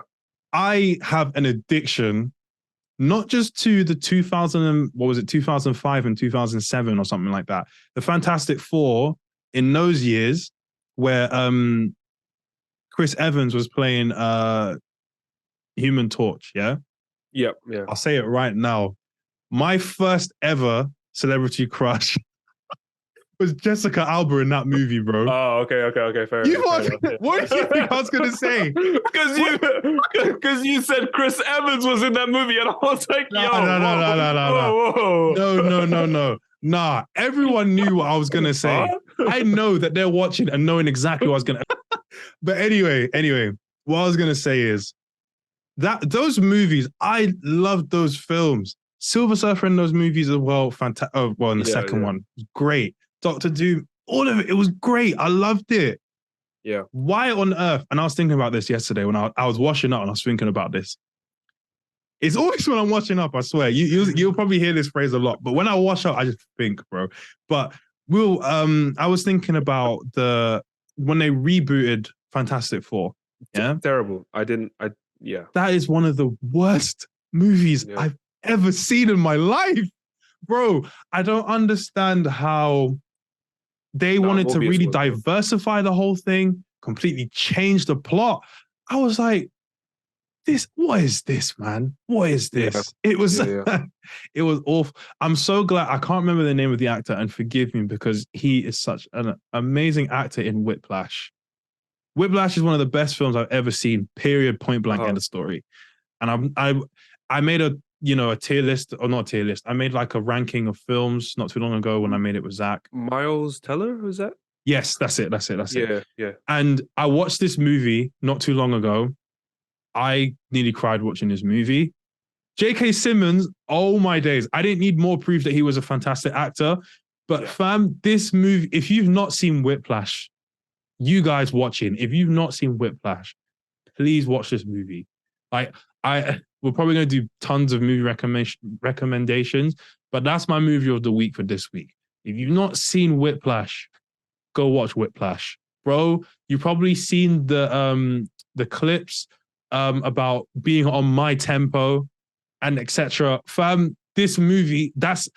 I have an addiction not just to the 2005 and 2007 or something like that. The Fantastic Four in those years where Chris Evans was playing Human Torch, yeah? Yep, yeah. I'll say it right now. My first ever celebrity crush was Jessica Alba in that movie, bro. Oh, okay, fair. You enough, what did you think I was gonna say? Because you said Chris Evans was in that movie, and I was like, No. Nah, everyone knew what I was gonna say. Huh? I know that they're watching and knowing exactly what I was gonna. But anyway, what I was gonna say is that those movies, I loved those films. Silver Surfer in those movies as well. Fantastic. Oh, well, in the second one, great. Doctor Doom, all of it. It was great. I loved it. Yeah. Why on earth? And I was thinking about this yesterday when I was washing up and I was thinking about this. It's always when I'm washing up, I swear. You'll probably hear this phrase a lot, but when I wash up, I just think, bro. But I was thinking about when they rebooted Fantastic Four. Yeah. Terrible. Yeah. That is one of the worst movies I've ever seen in my life. Bro, I don't understand how they wanted to really diversify the whole thing, completely change the plot. I was like, what is this, man? What is this? Yeah. It was it was awful. I'm so glad I can't remember the name of the actor, and forgive me because he is such an amazing actor in Whiplash. Whiplash is one of the best films I've ever seen, period, point blank, end of story. And I made a tier list, or not a tier list. I made like a ranking of films not too long ago when I made it with Zach. Miles Teller, was that? Yes, that's it. Yeah. And I watched this movie not too long ago. I nearly cried watching this movie. J.K. Simmons, oh my days. I didn't need more proof that he was a fantastic actor. But fam, this movie, if you've not seen Whiplash, you guys watching, if you've not seen Whiplash, please watch this movie. Like, we're probably going to do tons of movie recommendations, but that's my movie of the week for this week. If you've not seen Whiplash, go watch Whiplash. Bro, you've probably seen the clips about being on my tempo and etc. Fam, this movie, that's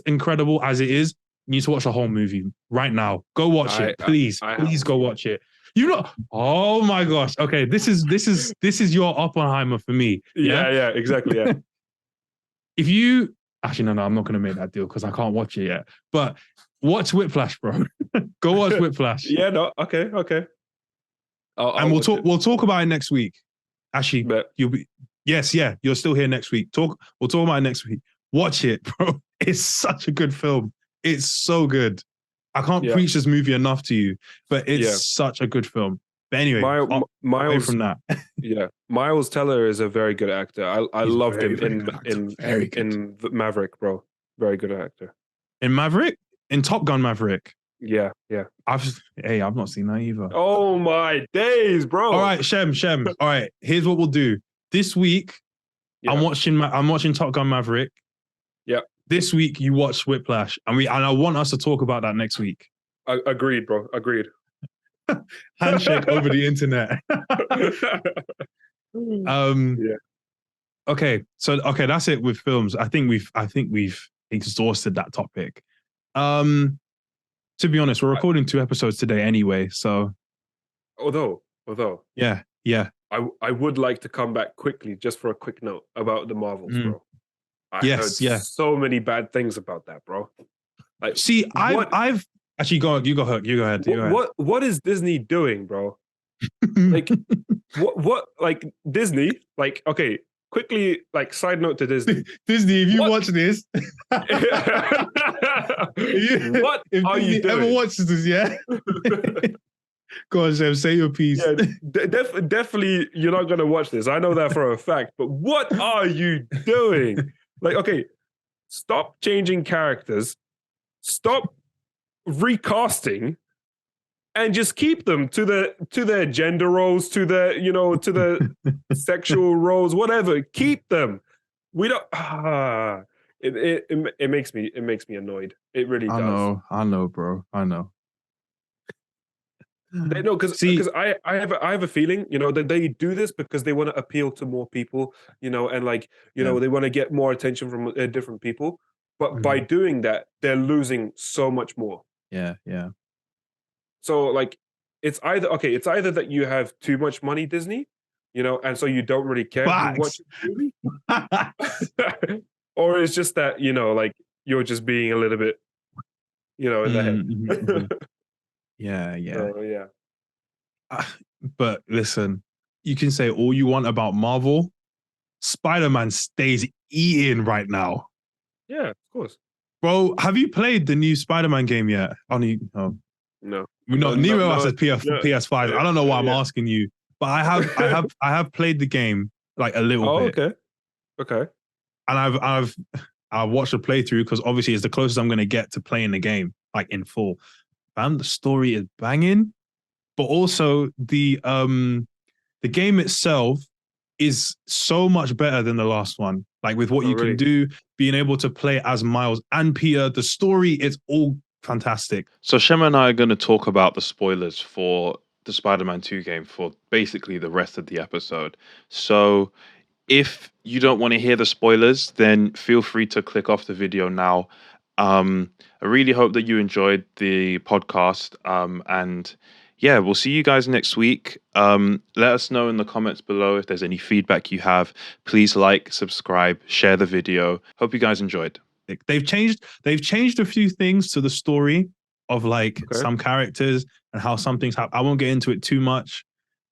incredible as it is. You need to watch the whole movie right now. Go watch it, please. Please go watch it. Oh my gosh. Okay, this is your Oppenheimer for me. Yeah, exactly. Yeah. If you actually no, I'm not gonna make that deal because I can't watch it yet. But watch Whiplash, bro. Go watch Whiplash. Yeah, no, okay. And we'll talk about it next week. Actually, you're still here next week. We'll talk about it next week. Watch it, bro. It's such a good film. It's so good. I can't preach this movie enough to you, but it's such a good film. But anyway, away from that. Yeah, Miles Teller is a very good actor. I loved him in Maverick, bro. Very good actor. In Maverick? In Top Gun Maverick? Yeah. I've not seen that either. Oh my days, bro. All right, Shem. All right, here's what we'll do. This week, I'm watching Top Gun Maverick. Yeah. This week you watch Whiplash, and I want us to talk about that next week. Agreed, bro. Agreed. Handshake over the internet. Okay, that's it with films. I think we've exhausted that topic. To be honest, we're recording 2 episodes today anyway, so although yeah. I would like to come back quickly just for a quick note about the Marvels, bro. I heard so many bad things about that, bro. Like, see, I've actually you go ahead. What is Disney doing, bro? Like, what like Disney? Like, okay, quickly, like side note to Disney. Disney, if you watch this, what if are Disney you doing? ever watches this, yeah? Go on, Sam, say your piece. Yeah, definitely, you're not gonna watch this. I know that for a fact. But what are you doing? Like, okay, stop changing characters, stop recasting, and just keep them to their gender roles, to the sexual roles, whatever. Keep them. We don't. It makes me annoyed. It really does. I know, bro. I know. They know because See, I have a feeling, that they do this because they want to appeal to more people, and like Yeah. they want to get more attention from different people. But by Mhm. doing that, they're losing so much more. Yeah, yeah. So like, it's either that you have too much money, Disney, and so you don't really care who Facts. watches the movie, or it's just that like you're just being a little bit, in the head. Mhm. Yeah, yeah. So yeah. But listen, you can say all you want about Marvel. Spider-Man stays eating right now. Yeah, of course. Bro, have you played the new Spider-Man game yet? Only No. not No, neither of us no, has PS5. I don't know why I'm yeah. asking you, but I have played the game like a little Oh, bit. okay. Okay. And I've watched a playthrough because obviously it's the closest I'm gonna get to playing the game, like in full. And the story is banging, but also the game itself is so much better than the last one. Like with what Oh, you can really? do, being able to play as Miles and Peter, the story is all fantastic. So Shema and I are going to talk about the spoilers for the Spider-Man 2 game for basically the rest of the episode. So if you don't want to hear the spoilers, then feel free to click off the video now. I really hope that you enjoyed the podcast. And yeah, we'll see you guys next week. Let us know in the comments below if there's any feedback you have. Please like, subscribe, share the video. Hope you guys enjoyed. They've changed a few things to the story of like Okay. some characters and how some things happen. I won't get into it too much.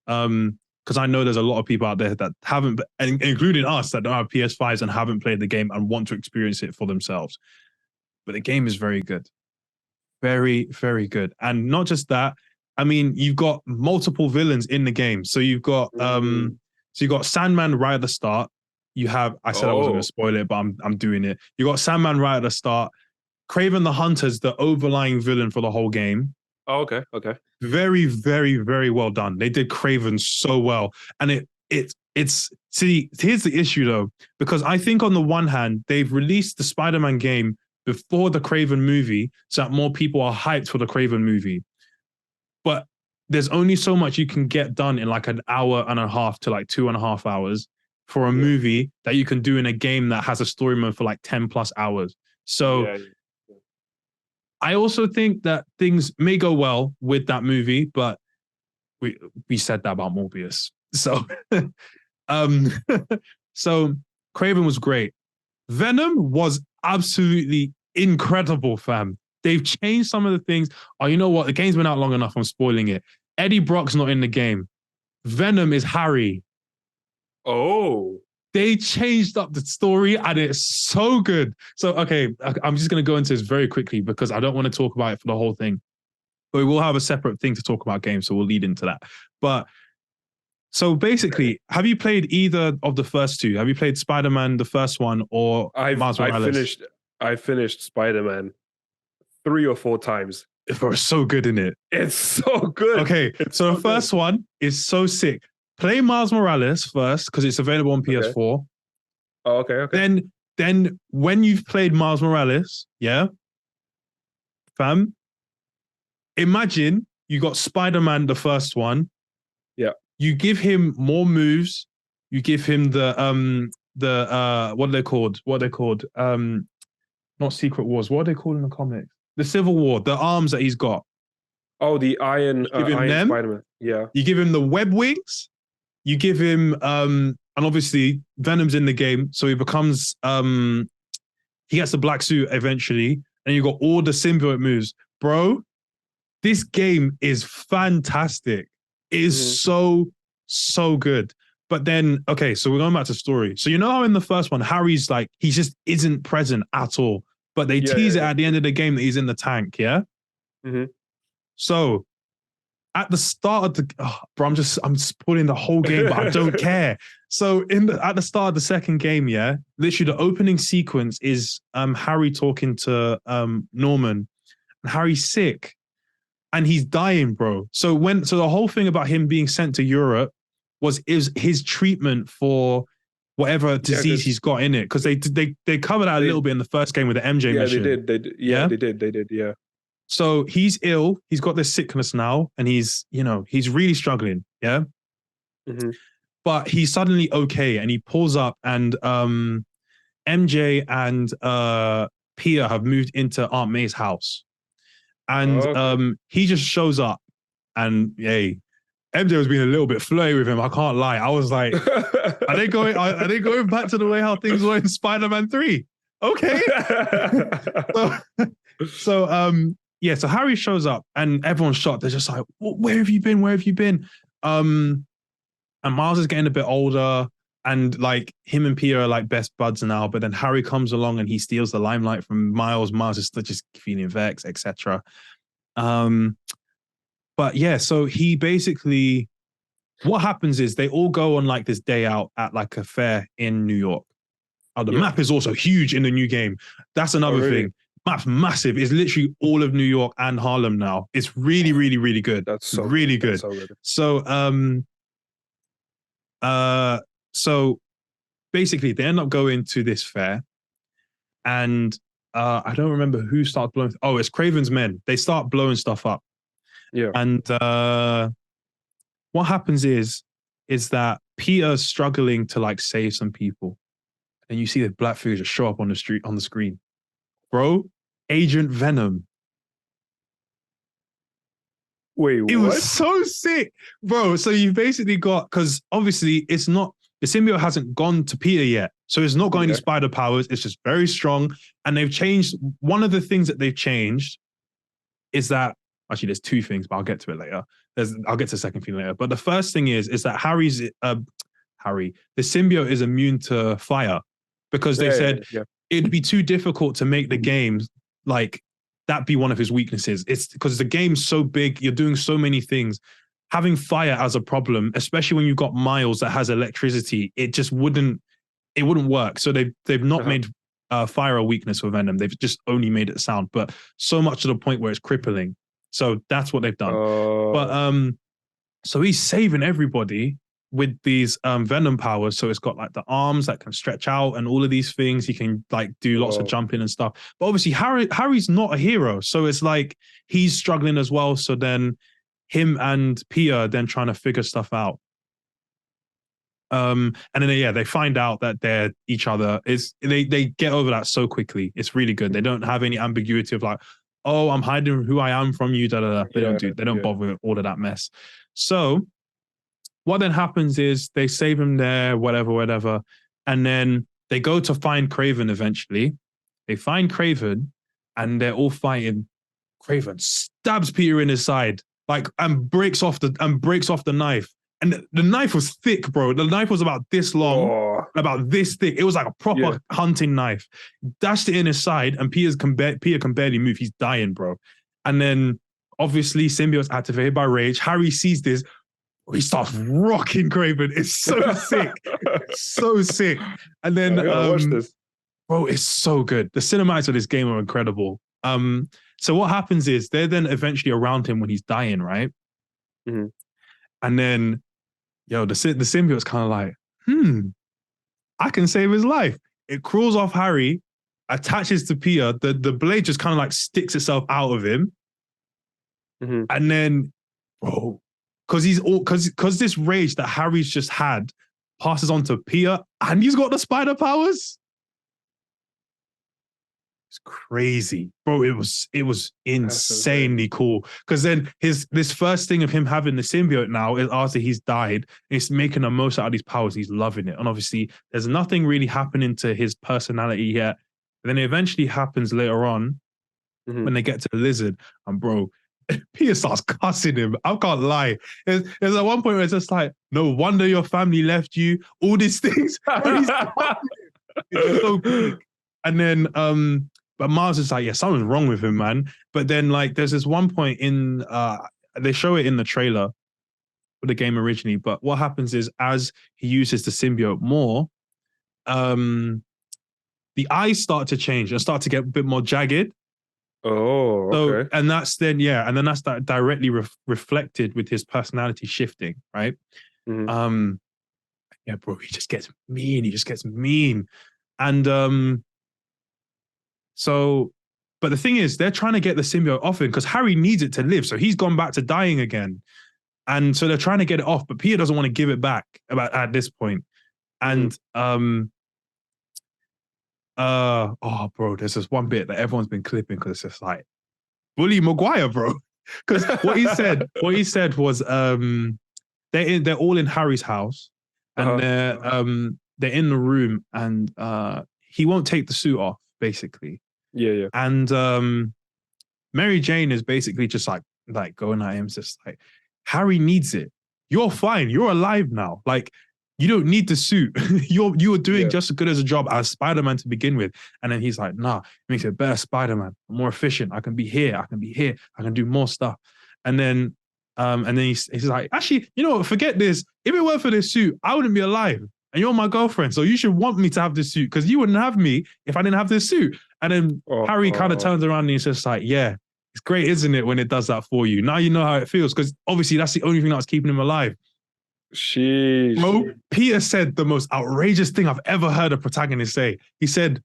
Because I know there's a lot of people out there that haven't, including us, that don't have PS5s and haven't played the game and want to experience it for themselves. But the game is very good. Very, very good. And not just that, I mean, you've got multiple villains in the game. So you've got Sandman right at the start. You have, I said I wasn't going to spoil it, but I'm doing it. You got Sandman right at the start. Craven the Hunter's the overlying villain for the whole game. Oh, okay. Okay. Very, very, very well done. They did Craven so well. And it's see, here's the issue though, because I think on the one hand, they've released the Spider-Man game before the Craven movie so that more people are hyped for the Craven movie. But there's only so much you can get done in like an hour and a half to like 2.5 hours for a movie that you can do in a game that has a story mode for like 10 plus hours. So I also think that things may go well with that movie, but we said that about Morbius. So so Craven was great. Venom was absolutely incredible, fam. They've changed some of the things. Oh, you know what? The game's been out long enough. I'm spoiling it. Eddie Brock's not in the game. Venom is Harry. Oh. They changed up the story and it's so good. So, okay, I'm just going to go into this very quickly because I don't want to talk about it for the whole thing. But we will have a separate thing to talk about games, so we'll lead into that. But so basically, have you played either of the first two? Have you played Spider-Man, the first one, or Miles Morales? I finished Spider-Man 3 or 4 times. It's so good, isn't it? It's so good. Okay, so the first one is so sick. Play Miles Morales first because it's available on PS4. Oh, okay. Then when you've played Miles Morales, yeah, fam, imagine you got Spider-Man, the first one. Yeah. You give him more moves. You give him the what are they called? Not Secret Wars. What are they called in the comics? The Civil War. The arms that he's got. Oh, the Iron Spider-Man. Yeah. You give him the web wings. You give him and obviously Venom's in the game, so he becomes he gets the black suit eventually, and you got all the symbiote moves, bro. This game is fantastic. It is so good. But then, okay, so we're going back to story. So you know how in the first one, Harry's like, he just isn't present at all. But they tease it at the end of the game that he's in the tank, yeah? Mm-hmm. So at the start of the, I'm spoiling the whole game, but I don't care. So at the start of the second game, yeah, literally the opening sequence is Harry talking to Norman. And Harry's sick. And he's dying, bro. So the whole thing about him being sent to Europe is his treatment for whatever disease he's got in it. Because they covered that a little bit in the first game with the MJ mission. They did. Yeah, they did. Yeah. So he's ill. He's got this sickness now, and he's really struggling. Yeah. Mhm. But he's suddenly okay, and he pulls up, and MJ and Pia have moved into Aunt May's house, and Okay. he just shows up, and hey, MJ was being a little bit flirty with him. I can't lie. I was like, are they going back to the way how things were in Spider-Man 3? Okay. So Harry shows up and everyone's shocked. They're just like, where have you been? Where have you been? And Miles is getting a bit older, and like him and Peter are like best buds now. But then Harry comes along and he steals the limelight from Miles. Miles is just feeling vexed, etc. But yeah, so he basically, what happens is they all go on like this day out at like a fair in New York. Oh, the map is also huge in the new game. That's another thing. Map's massive. It's literally all of New York and Harlem now. It's really, really, really good. That's so really good. So, so basically, they end up going to this fair, and I don't remember who starts blowing. Oh, it's Craven's men. They start blowing stuff up. Yeah. And what happens is that Peter's struggling to like save some people, and you see the black figure just show up on the screen. Bro, Agent Venom. Wait, what? It was so sick, bro. So you've basically got, because obviously it's not, the symbiote hasn't gone to Peter yet. So it's not got any spider powers. It's just very strong. And they've changed, one of the things that they've changed is that, actually there's two things, but I'll get to it later. I'll get to the second thing later. But the first thing is that the symbiote is immune to fire, because they said it'd be too difficult to make the games like that be one of his weaknesses. It's because the game's so big, you're doing so many things. Having fire as a problem, especially when you've got Miles that has electricity, it just wouldn't work. So they've not made fire a weakness for Venom. They've just only made it sound, but so much to the point where it's crippling. So that's what they've done. But so he's saving everybody with these Venom powers. So it's got like the arms that can stretch out and all of these things. He can like do lots of jumping and stuff. But obviously Harry's not a hero. So it's like he's struggling as well. So then him and Pia then trying to figure stuff out. And then they find out that they're each other. They get over that so quickly. It's really good. They don't have any ambiguity of like, oh, I'm hiding who I am from you. They don't bother with all of that mess. So what then happens is they save him there, whatever. And then they go to find Craven eventually. They find Craven and they're all fighting. Craven stabs Peter in his side, and breaks off the knife. And the knife was thick, bro. The knife was about this long, about this thick. It was like a proper hunting knife. Dashed it in his side, and Peter can barely move. He's dying, bro. And then obviously symbiote's activated by rage. Harry sees this. He starts rocking Craven. It's so sick. So sick. And then watch this. Bro, it's so good. The cinematics of this game are incredible. So what happens is they're then eventually around him when he's dying, right? Mm-hmm. And then the symbiote's kind of like, I can save his life. It crawls off Harry, attaches to Peter. The blade just kind of like sticks itself out of him. Mm-hmm. And then, bro, because this rage that Harry's just had passes on to Peter, and he's got the spider powers. It's crazy, bro. It was insanely cool. Because then this first thing of him having the symbiote now is after he's died. It's making the most out of these powers. He's loving it, and obviously there's nothing really happening to his personality yet. But then it eventually happens later on when they get to the lizard, and bro, Peter starts cussing him. I can't lie. There's at one point where it's just like, no wonder your family left you. All these things. It's so big. And then, but Miles is like, yeah, something's wrong with him, man. But then, like, there's this one point in, they show it in the trailer for the game originally. But what happens is, as he uses the symbiote more, the eyes start to change and start to get a bit more jagged. Oh, okay. So, and that's directly reflected with his personality shifting, right? Mm-hmm. Yeah, bro, he just gets mean. And so But the thing is, they're trying to get the symbiote off him because Harry needs it to live. So he's gone back to dying again. And so they're trying to get it off, but Peter doesn't want to give it back at this point. And bro, there's this one bit that everyone's been clipping because it's just like bully Maguire, bro. Because what he said was they're all in Harry's house and they're in the room and he won't take the suit off, basically. Yeah. And Mary Jane is basically just like going at him, just like, Harry needs it. You're fine. You're alive now. Like, you don't need the suit. You were doing just as good as a job as Spider-Man to begin with. And then he's like, nah, it makes you a better Spider-Man, more efficient. I can be here. I can do more stuff. And then he's like, actually, you know what? Forget this. If it weren't for this suit, I wouldn't be alive. And you're my girlfriend. So you should want me to have this suit because you wouldn't have me if I didn't have this suit. And then Harry kind of turns around and he's just like, yeah, it's great, isn't it, when it does that for you? Now you know how it feels because obviously that's the only thing that was keeping him alive. Sheesh. Bro, Peter said the most outrageous thing I've ever heard a protagonist say. He said,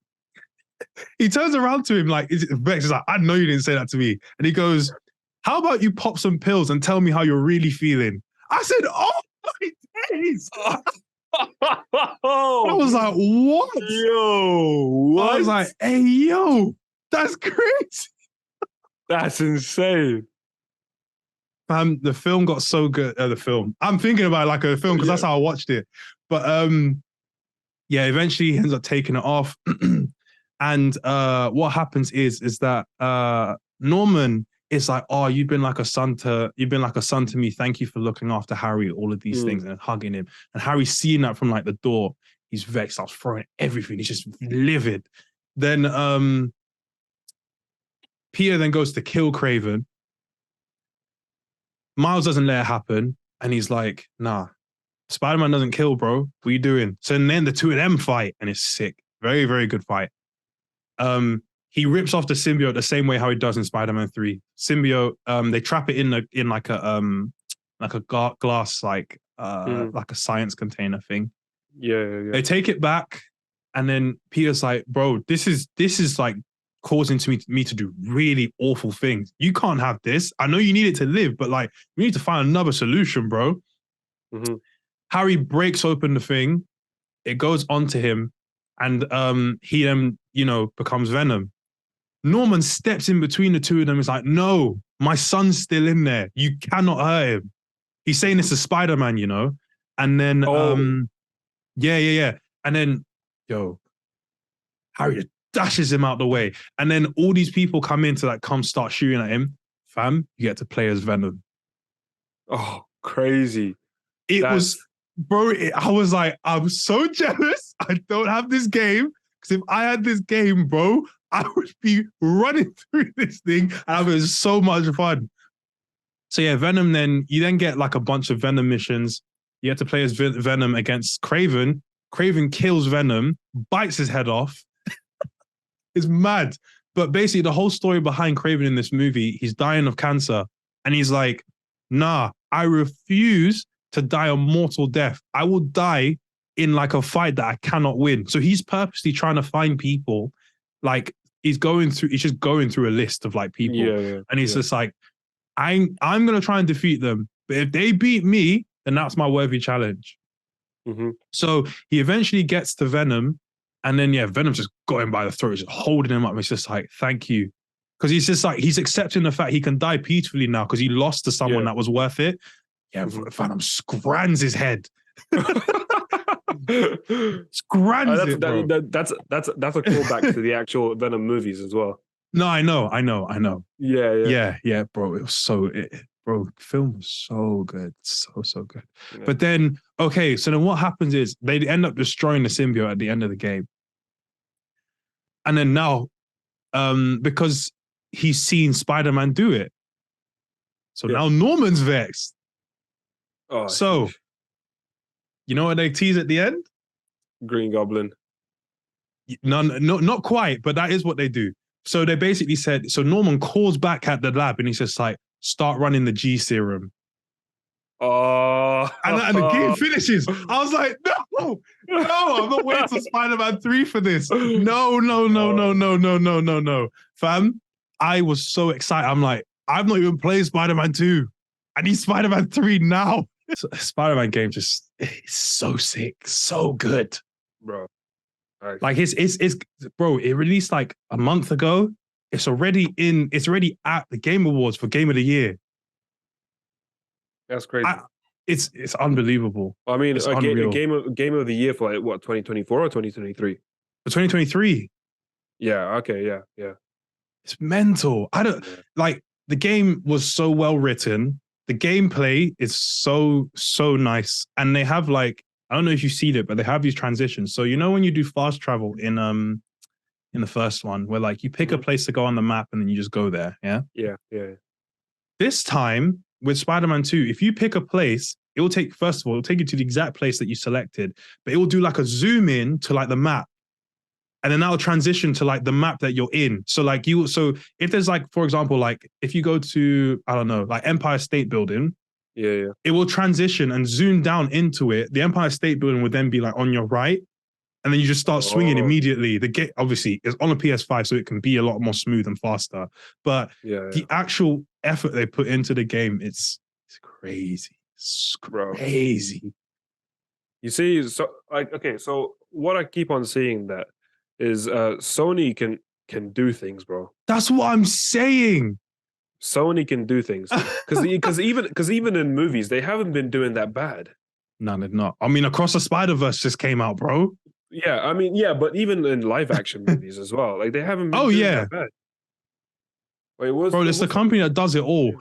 he turns around to him like, Vex is like, I know you didn't say that to me. And he goes, how about you pop some pills and tell me how you're really feeling? I said, oh my days. I was like, what? Yo, what? I was like, hey, yo, that's crazy. That's insane. The film got so good. The film. I'm thinking about it like a film because that's how I watched it. But eventually he ends up taking it off. And what happens is that Norman is like, oh, you've been like a son to me. Thank you for looking after Harry, all of these things, and hugging him. And Harry's seeing that from like the door. He's vexed, starts throwing everything. He's just livid. Then Peter then goes to kill Craven. Miles doesn't let it happen. And he's like, nah, Spider-Man doesn't kill, bro. What are you doing? So then the two of them fight and it's sick. Very, very good fight. He rips off the symbiote the same way how he does in Spider-Man 3. Symbiote, they trap it in like a glass, like a science container thing. Yeah. They take it back and then Peter's like, bro, this is like causing me to do really awful things. You can't have this. I know you need it to live, but like we need to find another solution, bro. Mm-hmm. Harry breaks open the thing. It goes onto him, and he then becomes Venom. Norman steps in between the two of them. He's like, no, my son's still in there. You cannot hurt him. He's saying this to Spider-Man, and then and then Harry dashes him out the way. And then all these people come in to come start shooting at him. Fam, you get to play as Venom. Oh, crazy. I was like, I'm so jealous. I don't have this game. Because if I had this game, bro, I would be running through this thing. And it was so much fun. So yeah, Venom you then get like a bunch of Venom missions. You have to play as Venom against Craven. Craven kills Venom, bites his head off. It's mad. But basically the whole story behind Craven in this movie, he's dying of cancer. And he's like, nah, I refuse to die a mortal death. I will die in like a fight that I cannot win. So he's purposely trying to find people. Like he's just going through a list of like people. Yeah, and he's just like, I'm going to try and defeat them. But if they beat me, then that's my worthy challenge. Mm-hmm. So he eventually gets to Venom. And then, Venom's just got him by the throat, just holding him up. It's just like, thank you. Because he's just like, he's accepting the fact he can die peacefully now because he lost to someone that was worth it. Yeah, Venom scrans his head. Scrans it, bro. That's a callback to the actual Venom movies as well. No, I know. Yeah, bro. It was bro, film was so good. So good. Yeah. But then, okay, so then what happens is they end up destroying the symbiote at the end of the game. And then now, because he's seen Spider-Man do it. So now Norman's vexed. Oh, so, you know what they tease at the end? Green Goblin. No, not quite, but that is what they do. So they basically said, so Norman calls back at the lab and he's just like, start running the G serum. Oh. and the game finishes. I was like, no, I'm not waiting till Spider-Man 3 for this. No. Fam, I was so excited. I'm like, I've not even played Spider-Man 2. I need Spider-Man 3 now. So, Spider-Man game just it's so sick, so good, bro. Nice. Like it's bro. It released like a month ago. It's already at the Game Awards for Game of the Year. That's crazy. It's unbelievable. I mean, it's a game of the year for like what, 2024 or 2023? For 2023. Yeah. Okay. Yeah. It's mental. Like the game was so well written. The gameplay is so nice, and they have like, I don't know if you've seen it, but they have these transitions. So you know when you do fast travel in the first one, where like you pick a place to go on the map and then you just go there. Yeah. This time with Spider-Man 2, if you pick a place, it will take you to the exact place that you selected, but it will do like a zoom in to like the map. And then that'll transition to like the map that you're in. So if there's like, for example, like if you go to, I don't know, like Empire State Building, it will transition and zoom down into it. The Empire State Building would then be like on your right. And then you just start swinging immediately. The game, obviously, is on a PS5, so it can be a lot more smooth and faster. But the actual effort they put into the game, it's crazy. It's crazy. Bro. You see, so like, okay, so what I keep on seeing that is Sony can do things, bro. That's what I'm saying. Sony can do things because even in movies they haven't been doing that bad. No, they've not. I mean, Across the Spider-Verse just came out, bro. Yeah, I mean, yeah, but even in live action movies as well, like they haven't been doing that bad. Wait, it's the company that does it all.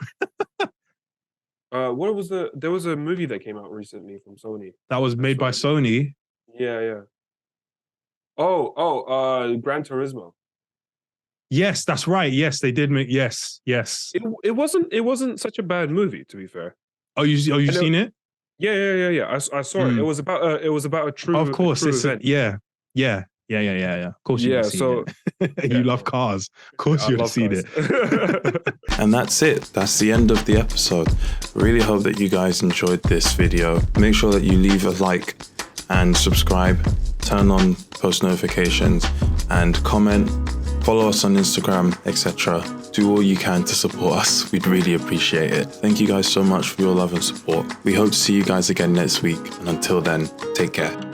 There was a movie that came out recently from Sony that was made by Sony. Yeah. Gran Turismo. Yes, that's right. Yes, they did make. Yes. It wasn't such a bad movie, to be fair. You seen it? Yeah. I saw it. It was about a true. Of course, it's event. Yeah. Of course, you've seen it. You love cars. Of course, you've seen it. And that's it. That's the end of the episode. Really hope that you guys enjoyed this video. Make sure that you leave a like and subscribe. Turn on post notifications and comment. Follow us on Instagram, etc. Do all you can to support us. We'd really appreciate it. Thank you guys so much for your love and support. We hope to see you guys again next week. And until then, take care.